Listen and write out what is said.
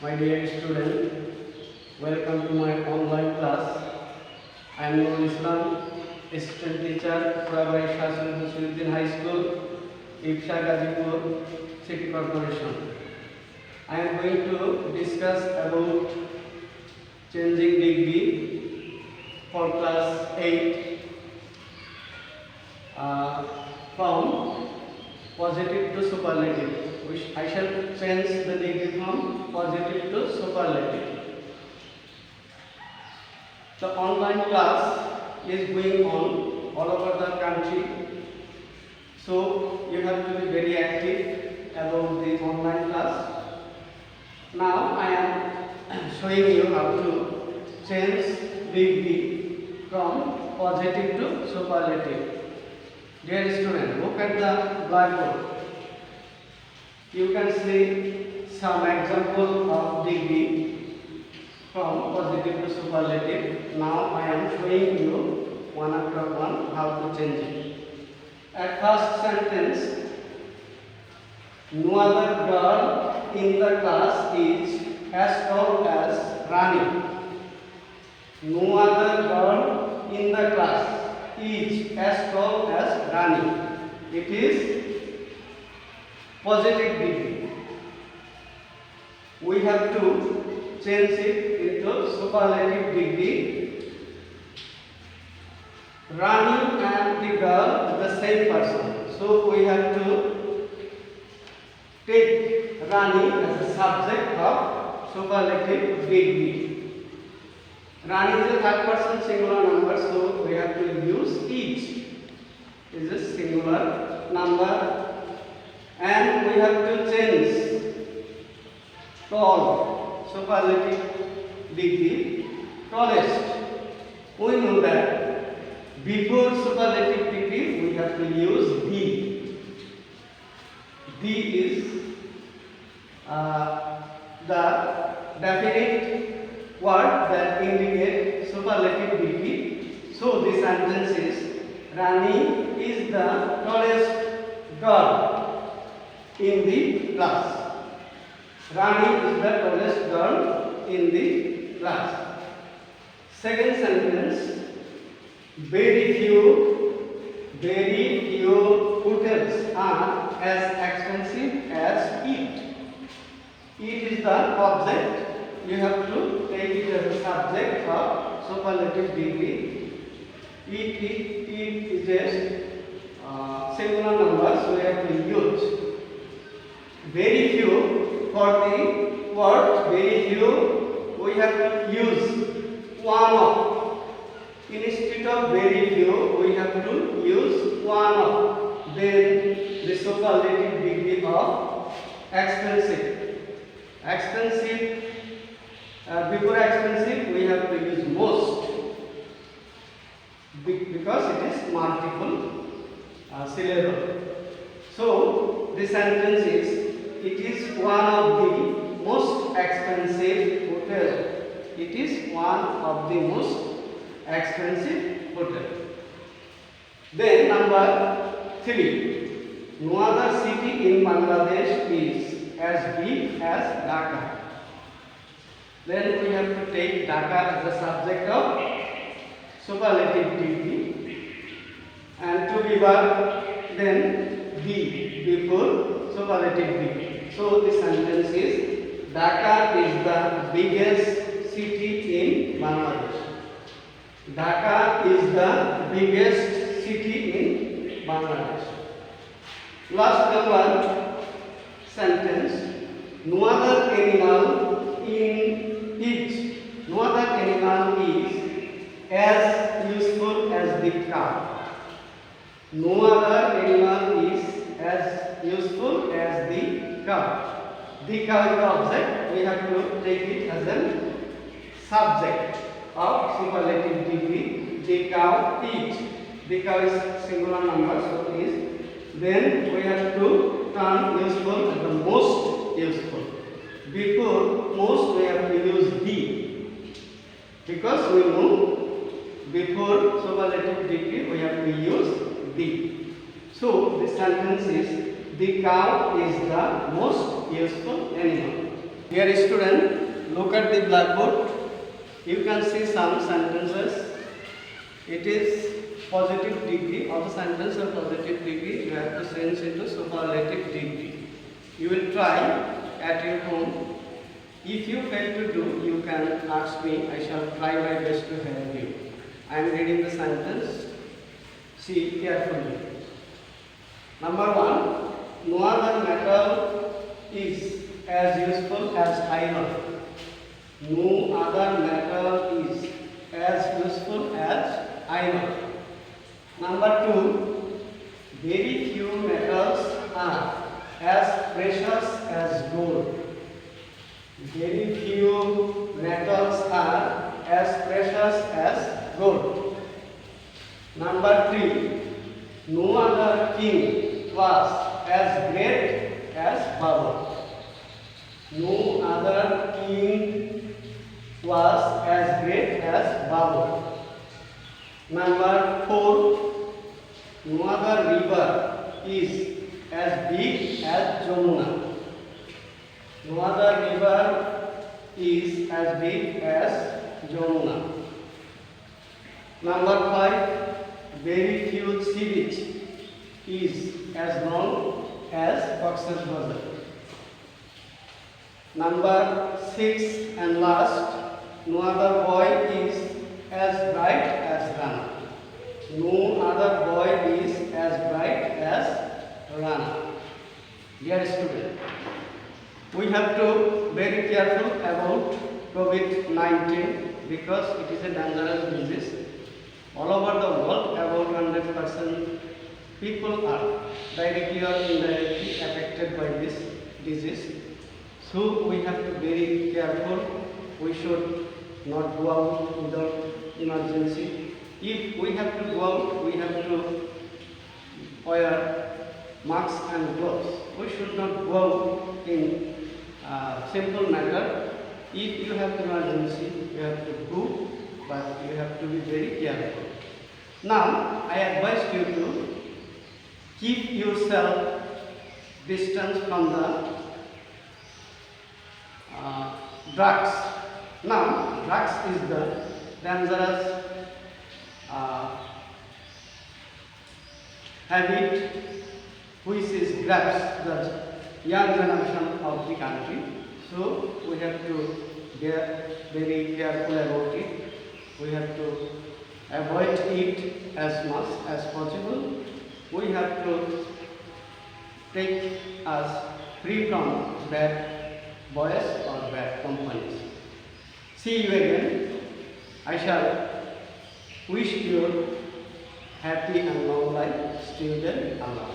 My dear student, welcome to my online class. I am Nurul Islam, assistant teacher, Purabai Shasan Husanuddin High School, Ifsha Gazipur City Corporation. I am going to discuss about changing degree for class 8 from positive to superlative. I shall change the degree from positive to superlative. The online class is going on all over the country, so you have to be very active about the online class. Now I am showing you how to change degree from positive to superlative. Dear student, look at the blackboard. You can see some example of degree from positive to superlative. Now I am showing you one after one how to change it. At first sentence, no other girl in the class is as tall as Rani. No other girl in the class is as tall as Rani. It is positive degree. We have to change it into superlative degree. Rani and the girl are the same person. So we have to take Rani as a subject of superlative degree. Rani is a third person singular number, so we have to use each is a singular number. And we have to change tall, superlative degree, tallest. We know that before superlative degree we have to use D. D is the definite word that indicates superlative degree. So this sentence is Rani is the tallest girl in the class. Rani is the tallest girl in the class. Second sentence, very few hotels are as expensive as it. It is the object. You have to take it as a subject of superlative degree. It is a singular number, so we have to use very few. For the word very few, we have to use one of. Instead of very few, we have to use one of. Then the superlative degree of expensive. Expensive, before expensive, we have to use most because it is multiple syllable. So the sentence is, it is one of the most expensive hotel. It is one of the most expensive hotel. Then number 3. No other city in Bangladesh is as big as Dhaka. Then we have to take Dhaka as the subject of superlative degree. And to be verb, then D before superlative degree. So the sentence is Dhaka is the biggest city in Bangladesh. Dhaka is the biggest city in Bangladesh. Last number sentence, no other animal is as useful as the cow. No other animal is as useful as the cow. The cow is the object. We have to take it as a subject of superlative degree. The cow eats. The cow is singular number, so is. Then we have to turn useful as the most useful. Before most, we have to use D because we know before superlative degree we have to use D. So the sentence is, the cow is the most useful animal. Dear student, look at the blackboard. You can see some sentences. It is positive degree of the sentence or positive degree. You have to change into superlative degree. You will try at your home. If you fail to do, you can ask me. I shall try my best to help you. I am reading the sentence. See carefully. Number 1. No other metal is as useful as iron. No other metal is as useful as iron. Number 2. Very few metals are as precious as gold. Very few metals are as precious as gold. Number 3. No other king was as great as Babur. No other king was as great as Babur. Number 4. No other river is as big as Jamuna. No other river is as big as Jamuna. Number 5. Very few sea beach is as long as Cox's Bazar. Number 6 and last. No other boy is as bright as Rana. No other boy is as bright as Rana. Dear student, we have to be very careful about COVID-19 because it is a dangerous disease. All over the world, about 100% people are directly or indirectly affected by this disease. So we have to be very careful. We should not go out without emergency. If we have to go out, we have to wear masks and gloves. We should not go out in simple matter. If you have emergency, you have to go, but you have to be very careful. Now, I advise you to keep yourself distance from the drugs. Now, drugs is the dangerous habit which is grabs the young generation of the country. So, we have to be very careful about it. We have to avoid it as much as possible. We have to take us free from bad boys or bad companies. See you again. I shall wish you happy and long life. Still then, Allah.